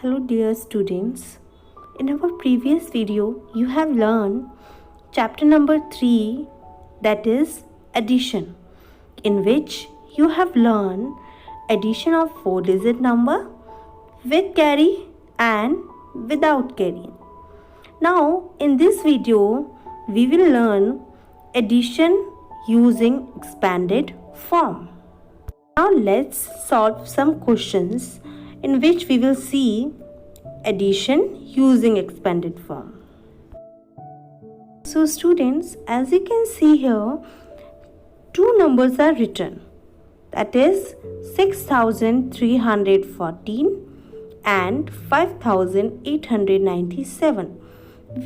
Hello dear students. In our previous video, you have learned chapter number 3, that is addition, in which you have learned addition of 4-digit number with carry and without carry. Now in this video, we will learn addition using expanded form. Now let's solve some questions in which we will see addition using expanded form. So students, as you can see here, two numbers are written, that is 6314 and 5897.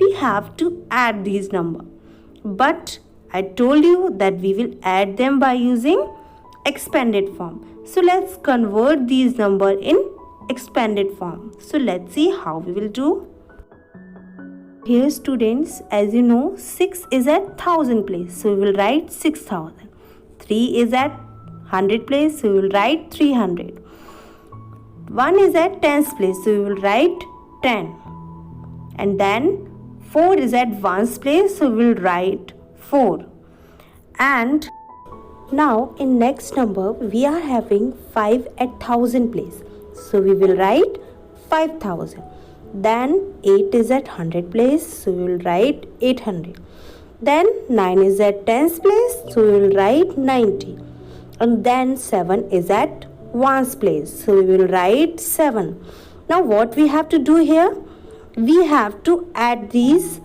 We have to add these numbers, but I told you that we will add them by using expanded form. So let's convert these numbers in expanded form. So let's see how we will do. Here students, as you know, 6 is at 1000 place, so we will write 6000. 3 is at 100 place, so we will write 300. 1 is at tens place, so we will write 10. And then 4 is at ones place, so we will write 4. And now in next number we are having 5 at 1000 place, so we will write 5000. Then 8 is at 100 place, so we will write 800. Then 9 is at tens place, so we will write 90. And then 7 is at ones place, so we will write 7. Now what we have to do here? We have to add these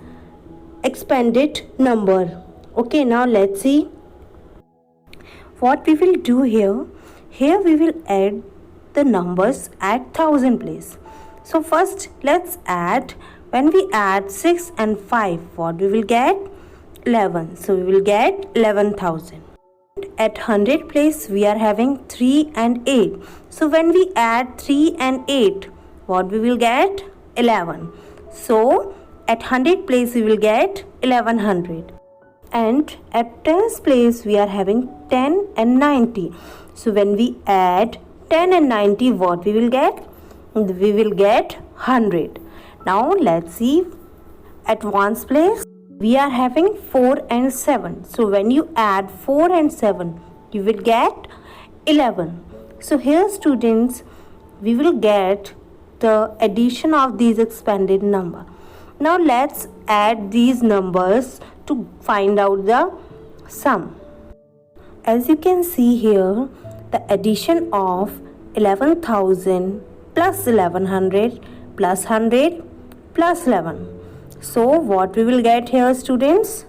expanded number. Okay, now let's see what we will do here. Here we will add the numbers at 1000 place. So first let's add. When we add 6 and 5, what we will get? 11. So we will get 11,000. At 100 place we are having 3 and 8. So when we add 3 and 8, what we will get? 11. So at 100 place we will get 1100. And at tens place we are having 10 and 90. So when we add 10 and 90, what we will get? We will get 100. Now let's see. At ones place we are having 4 and 7. So when you add 4 and 7, you will get 11. So here students, we will get the addition of these expanded number. Now let's add these numbers to find out the sum. As you can see here, the addition of 11,000 plus 1100 plus 100 plus 11. So what we will get here students?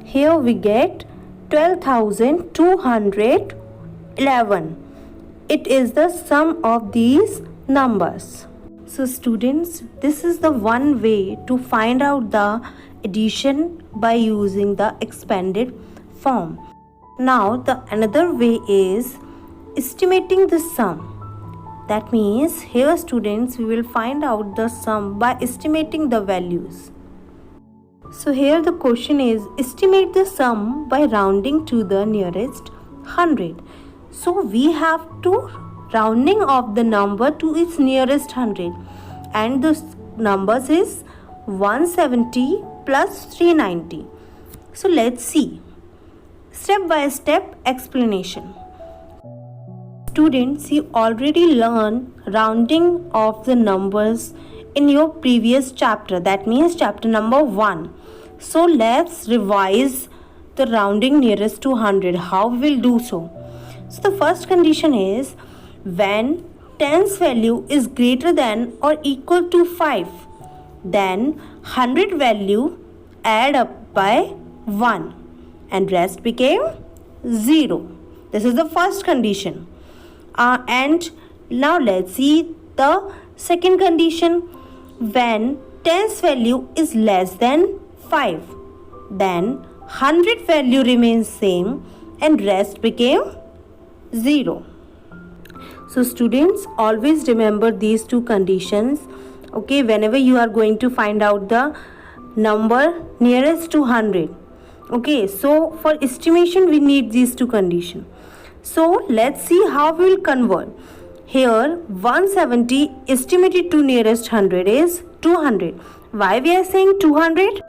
Here we get 12,211. It is the sum of these numbers. So students, this is the one way to find out the addition by using the expanded form. Now the another way is estimating the sum. That means here students, we will find out the sum by estimating the values. So here the question is, estimate the sum by rounding to the nearest 100. So we have to rounding of the number to its nearest 100, and the numbers is 170 plus 390. So let's see step by step explanation. Students, you already learned rounding of the numbers in your previous chapter, that means chapter number 1. So let's revise the rounding nearest to 100. How we will do so? So the first condition is when tens value is greater than or equal to 5, then 100 value add up by 1 and rest became 0. This is the first condition. And now let's see the second condition. When tens value is less than 5, then 100 value remains same and rest became 0. So students, always remember these two conditions. Okay, whenever you are going to find out the number nearest to 100. Okay, so for estimation we need these two conditions. So let's see how we will convert. Here 170 estimated to nearest 100 is 200. Why we are saying 200?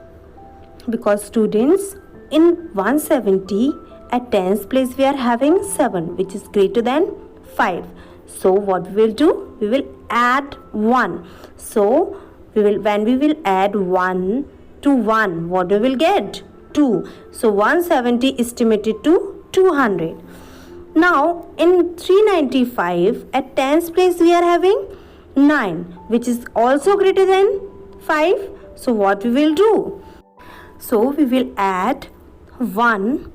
Because students, in 170 at tens place we are having 7, which is greater than 5. So what we will do? We will add 1. So when we will add 1 to 1, what we will get? 2. So 170 estimated to 200. Now in 395 at tens place we are having 9, which is also greater than 5. So what we will do? So we will add 1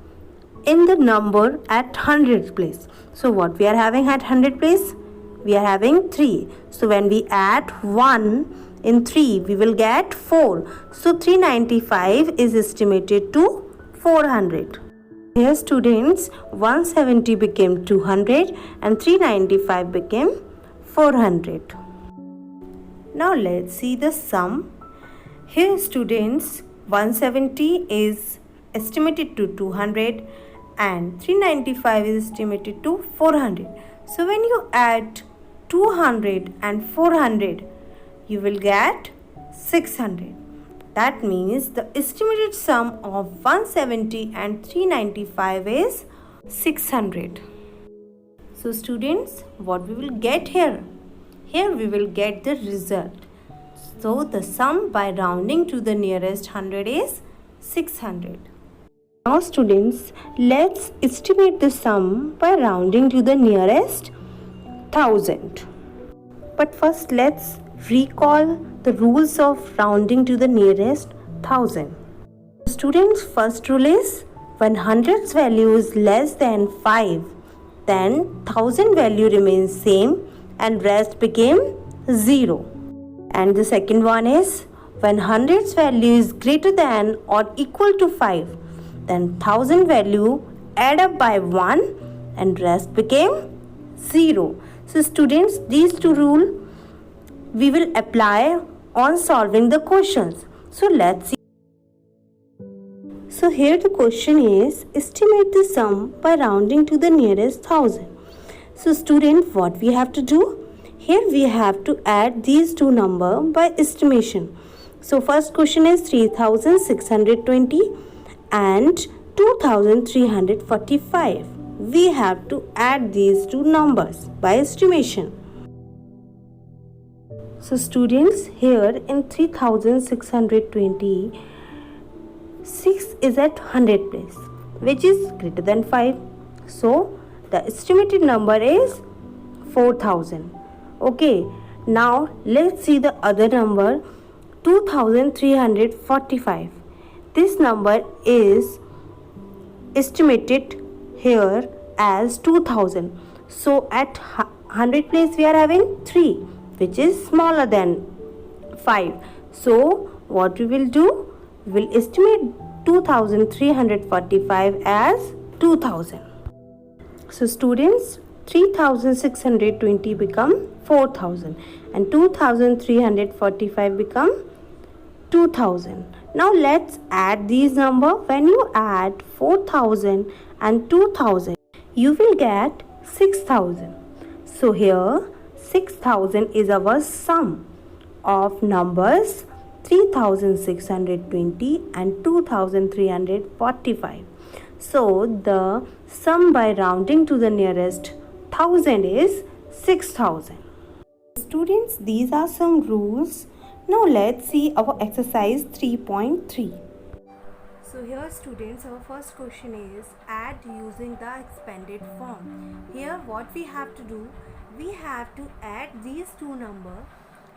in the number at 100 place. So what we are having at 100 place? We are having 3. So when we add 1 in 3, we will get 4. So 395 is estimated to 400. Here students, 170 became 200 and 395 became 400. Now let's see the sum. Here students, 170 is estimated to 200 and 395 is estimated to 400. So when you add 200 and 400, you will get 600. That means the estimated sum of 170 and 395 is 600. So students, what we will get here? Here we will get the result. So the sum by rounding to the nearest 100 is 600. Now students, let's estimate the sum by rounding to the nearest 1000. But first let's recall the rules of rounding to the nearest 1000. Students, first rule is when 100's value is less than 5, then 1000 value remains same and rest became 0. And the second one is when 100's value is greater than or equal to 5, then 1000 value add up by 1 and rest became 0. So students, these two rules we will apply on solving the questions. So let's see. So here the question is estimate the sum by rounding to the nearest 1000. So student, what we have to do? Here we have to add these two numbers by estimation. So first question is 3620 and 2345. We have to add these two numbers by estimation. So students, here in 3620, 6 is at 100 place, which is greater than 5. So the estimated number is 4000. Okay, now let's see the other number, 2345. This number is estimated here as 2000. So at 100 place we are having 3, which is smaller than 5. So what we will do? We will estimate 2345 as 2000. So students, 3620 become 4000 and 2345 become 2000. Now let's add these numbers. When you add 4000 and 2000, you will get 6000. So here 6000 is our sum of numbers 3620 and 2345. So the sum by rounding to the nearest 1000 is 6000. Students, these are some rules. Now let's see our exercise 3.3. So here students, our first question is add using the expanded form. Here what we have to do? We have to add these two numbers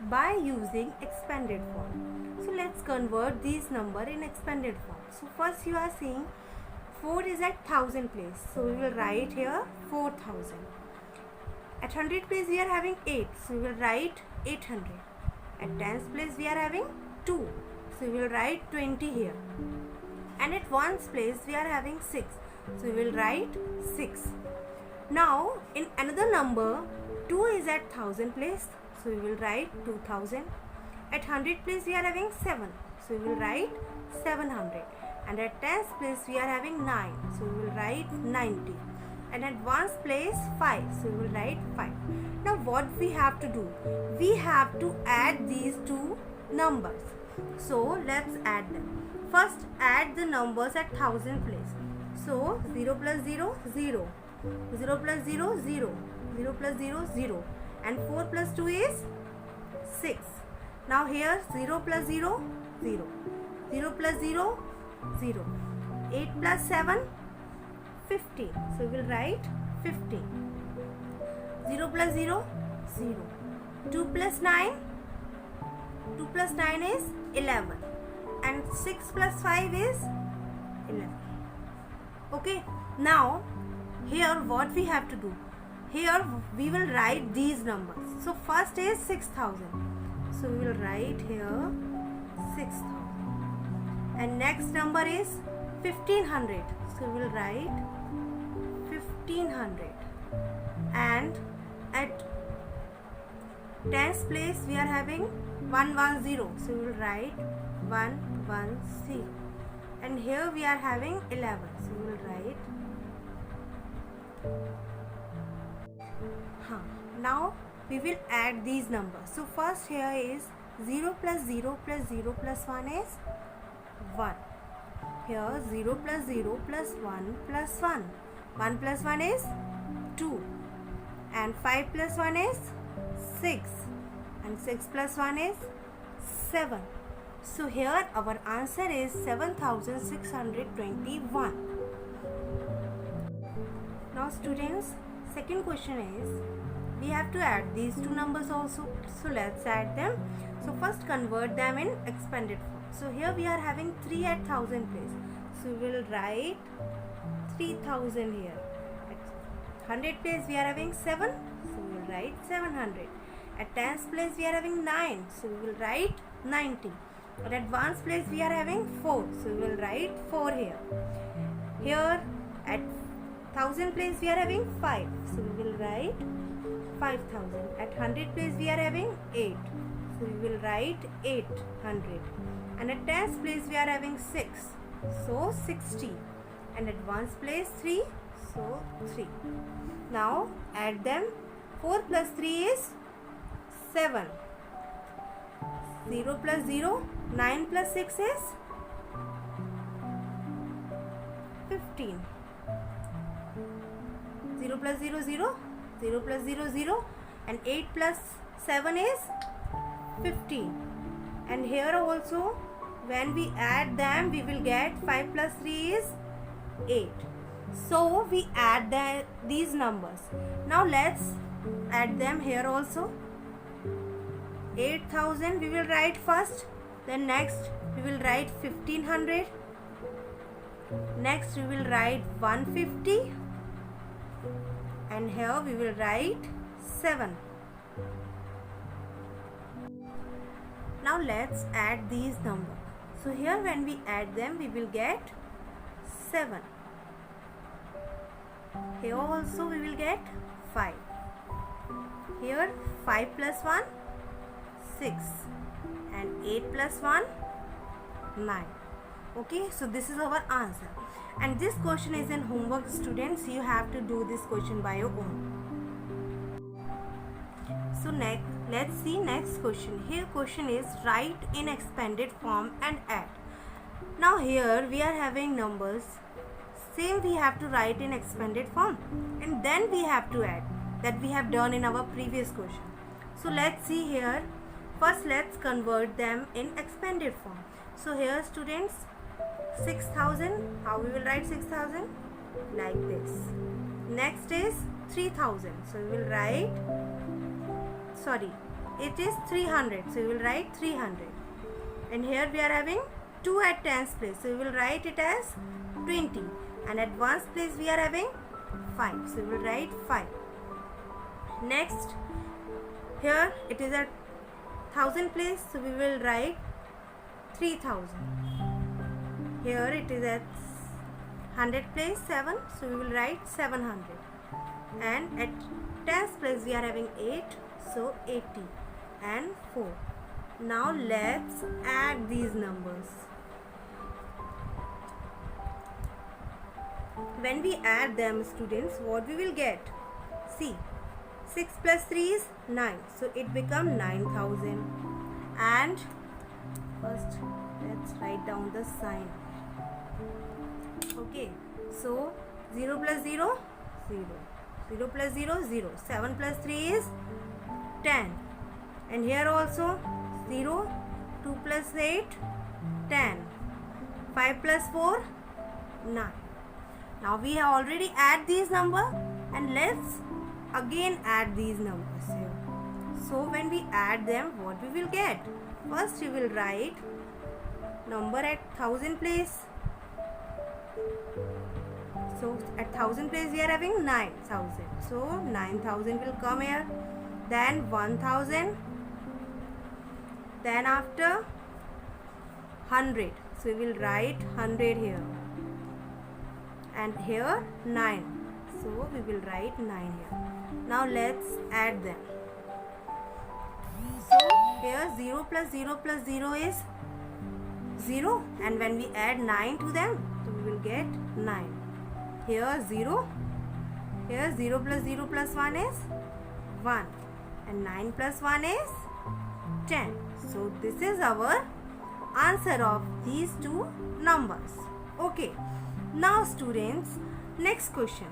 by using expanded form. So let's convert these numbers in expanded form. So first you are seeing 4 is at 1000 place. So we will write here 4000. At 100 place we are having 8. So we will write 800. At tens place we are having 2. So we will write 20 here. And at ones place we are having 6. So we will write 6. Now in another number, 2 is at 1000 place. So we will write 2000. At 100 place we are having 7. So we will write 700. And at tens place we are having 9. So we will write 90. And at ones place 5. So we will write 5. Now what we have to do? We have to add these two numbers. So let's add them. First add the numbers at thousand place. So 0 plus 0, 0. 0 plus 0, 0. 0 plus 0, 0. And 4 plus 2 is 6. Now here 0 plus 0, 0. 0 plus 0, 0. 8 plus 7, 15. So we will write 15. 0 plus 0, 0. 2 plus 9, 2 plus 9 is 11. And 6 plus 5 is 11. Okay. Now here what we have to do? Here we will write these numbers. So first is 6000. So we will write here 6000. And next number is 1500. So we will write 1500. And at tens place we are having 110. So we will write 110. And here we are having 11. So we will write. Now we will add these numbers. So first here is 0 plus 0 plus 0 plus 1 is 1. Here 0 plus 0 plus 1 plus 1. 1 plus 1 is 2. And 5 plus 1 is 6. And 6 plus 1 is 7. So here our answer is 7621. Now students, second question is, we have to add these two numbers also. So let's add them. So first convert them in expanded form. So here we are having 3 at 1000 place. So we will write 3000 here. At 100 place we are having 7. So we will write 700. At tens place we are having 9. So we will write 90. At advanced place we are having 4. So we will write 4 here. Here at 1000 place we are having 5. So we will write 5000. At 100 place we are having 8. So we will write 800. And at tens place we are having 6. So 60. And advanced place 3. So 3. Now add them. 4 plus 3 is 7. 0 plus 0. 9 plus 6 is 15. 0 plus 0, 0. 0 plus 0, 0. And 8 plus 7 is 15. And here also when we add them we will get 5 plus 3 is 8. So we add these numbers. Now let's add them here also. 8000 we will write first. Then next we will write 1500. Next we will write 150. And here we will write 7. Now let's add these numbers. So here when we add them we will get 7. Here also we will get 5. Here 5 plus 1 6. And 8 plus 1 9. Okay, so this is our answer. And this question is in homework, students. You have to do this question by your own. So next, let's see next question. Here question is write in expanded form and add. Now here we are having numbers. Same we have to write in expanded form. And then we have to add, that we have done in our previous question. So let's see here. First let's convert them in expanded form. So here students, 6000, how we will write 6000? Like this. Next is 3000. So we will write, it is 300. So we will write 300. And here we are having 2 at tens place. So we will write it as 20. And at ones place we are having 5. So we will write 5. Next, here it is at 1000 place. So we will write 3000. Here it is at 100 place 7. So we will write 700. And at tens place we are having 8. So 80 and 4. Now let's add these numbers. When we add them, students, what we will get? See, 6 plus 3 is 9. So it becomes 9,000. And first let's write down the sign. Okay. So 0 plus 0, 0. 0 plus 0, 0. 7 plus 3 is 10. And here also 0. 2 plus 8, 10. 5 plus 4, 9. Now we have already add these numbers, and let's again add these numbers here. So when we add them, what we will get? First we will write number at 1000 place. So at 1000 place we are having 9000. So 9000 will come here. Then 1000. Then after 100. So we will write 100 here. And here 9. So we will write 9 here. Now let's add them. So here 0 plus 0 plus 0 is 0. And when we add 9 to them, so we will get 9. Here 0. Here 0 plus 0 plus 1 is 1. And 9 plus 1 is 10. So this is our answer of these two numbers. Okay. Now students, next question.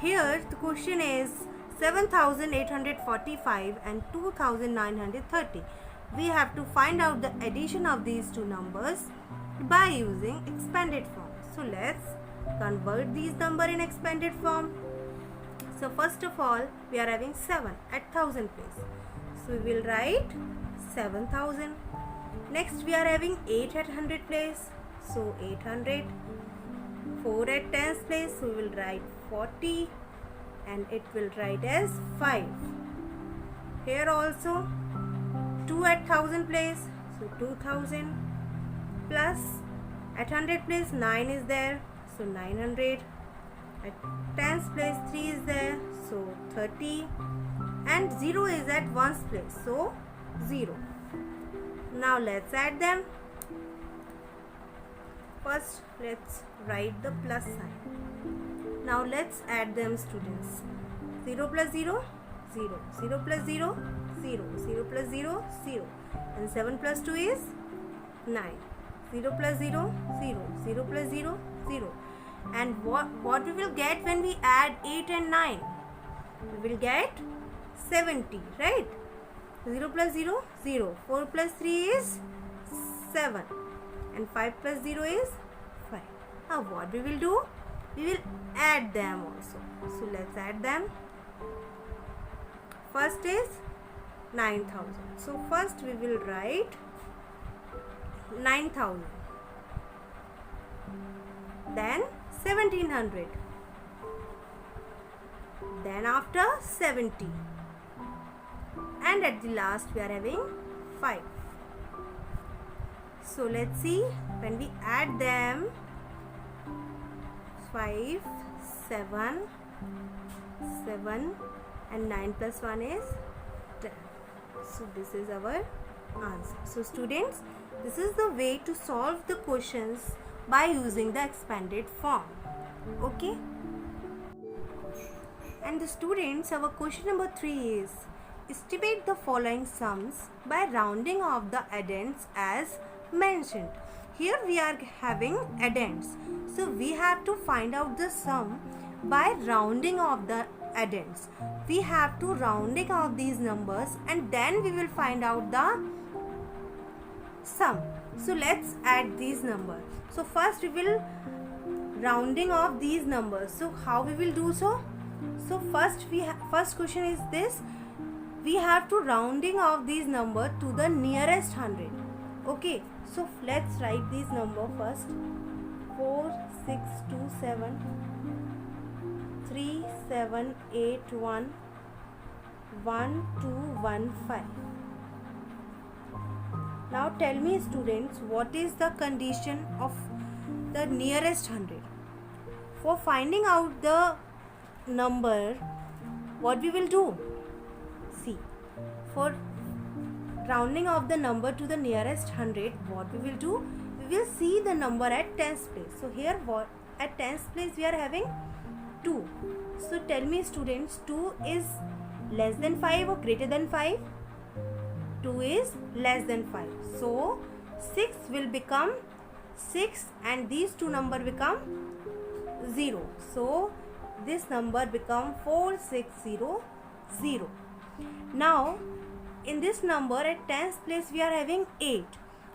Here the question is 7,845 and 2,930. We have to find out the addition of these two numbers by using expanded form. So let's convert these numbers in expanded form. So first of all, we are having 7 at 1000 place. So we will write 7,000. Next we are having 8 at 100 place. So 800. 4 at 10th place. So we will write 40. And it will write as 5. Here also 2 at 1000 place. So 2000. Plus at 100 place 9 is there. So 900. At 10th place 3 is there. So 30. And 0 is at 1's place. So 0. Now let's add them. First let's write the plus sign. Now let's add them students. 0 plus 0, 0. 0 plus 0, 0. 0 plus 0, 0. And 7 plus 2 is 9. 0 plus 0, 0. 0 plus 0, 0. And what we will get when we add 8 and 9? We will get 70, right? 0 plus 0, 0. 4 plus 3 is 7. And 5 plus 0 is 5. Now what we will do? We will add them also. So let's add them. First is 9,000. So first we will write 9,000. Then 1,700. Then after 70. And at the last we are having 5. So let's see when we add them. 5, 7, 7 and 9 plus 1 is 10. So this is our answer. So students, this is the way to solve the questions by using the expanded form. Okay. And the students, our question number 3 is estimate the following sums by rounding off the addends as mentioned. Here we are having addends. So we have to find out the sum by rounding off the addends. We have to rounding off these numbers and then we will find out the sum. So let's add these numbers. So first we will rounding off these numbers. So how we will do so? So first question is this. We have to rounding off these numbers to the nearest 100. Okay, so let's write these number first. 4, 6, 2, 7, 3, 7, 8, 1, 1, 2, 1, 5. Now tell me students, what is the condition of the nearest 100? For finding out the number, what we will do? See, for rounding off the number to the nearest 100, what we will do? We will see the number at 10th place. So here at 10th place we are having 2. So tell me students, 2 is less than 5 or greater than 5? 2 is less than 5. So 6 will become 6 and these two numbers become 0. So this number become 4600. Now in this number at tens place we are having 8.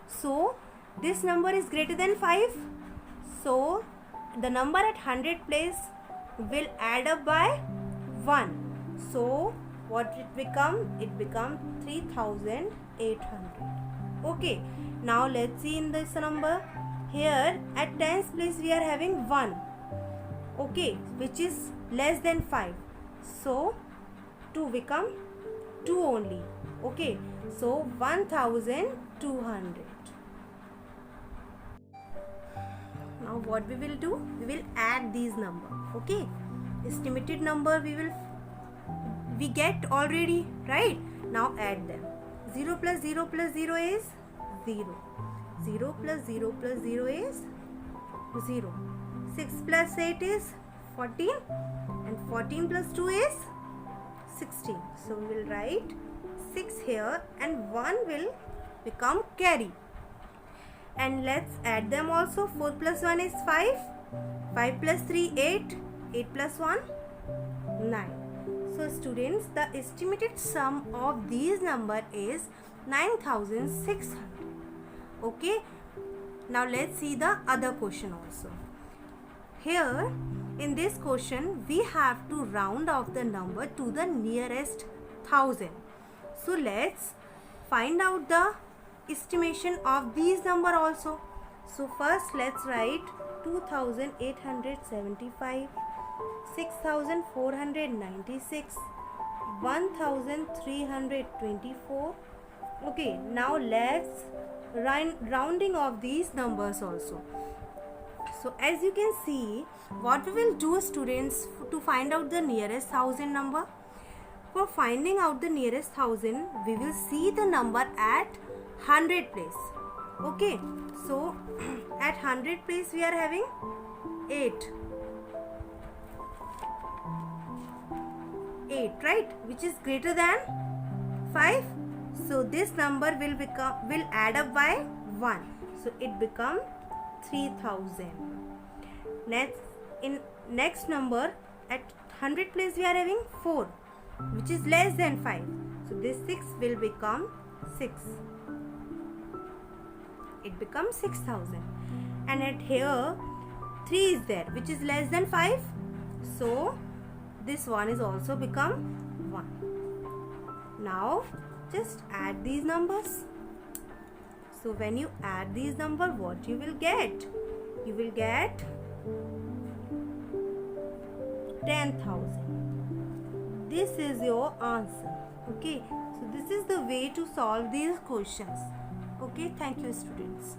So this number is greater than 5. So the number at 100 place will add up by 1. So what it become? It become 3800. Okay. Now let's see in this number. Here at tens place we are having 1. Okay, which is less than 5. So 2 become 2 only. Okay, so 1200. Now what we will do? We will add these number. Okay, estimated number we get already, right? Now add them. 0 plus 0 plus 0 is 0. 0 plus 0 plus 0 is 0. 6 plus 8 is 14 and 14 plus 2 is 16. So we will write 6 here and 1 will become carry. And let's add them also. 4 plus 1 is 5. 5 plus 3 8. 8 plus 1 9. So students, the estimated sum of these number is 9600. Okay. Now let's see the other question also. Here in this question we have to round off the number to the nearest 1000. So let's find out the estimation of these number also. So first let's write 2875, 6496, 1324. Okay, now let's rounding of these numbers also. So as you can see, what we will do students to find out the nearest 1000 number? For finding out the nearest 1000, we will see the number at 100 place. Okay, so at 100 place we are having 8. 8, right? Which is greater than 5. So this number will add up by 1. So it become 3000. Next number at 100 place we are having 4, which is less than 5. So this 6 will become 6. It becomes 6000. And at here 3 is there, which is less than 5. So this one is also become 1. Now just add these numbers. So when you add these numbers, what you will get? You will get 10,000. This is your answer. Okay. So this is the way to solve these questions. Okay. Thank you, students.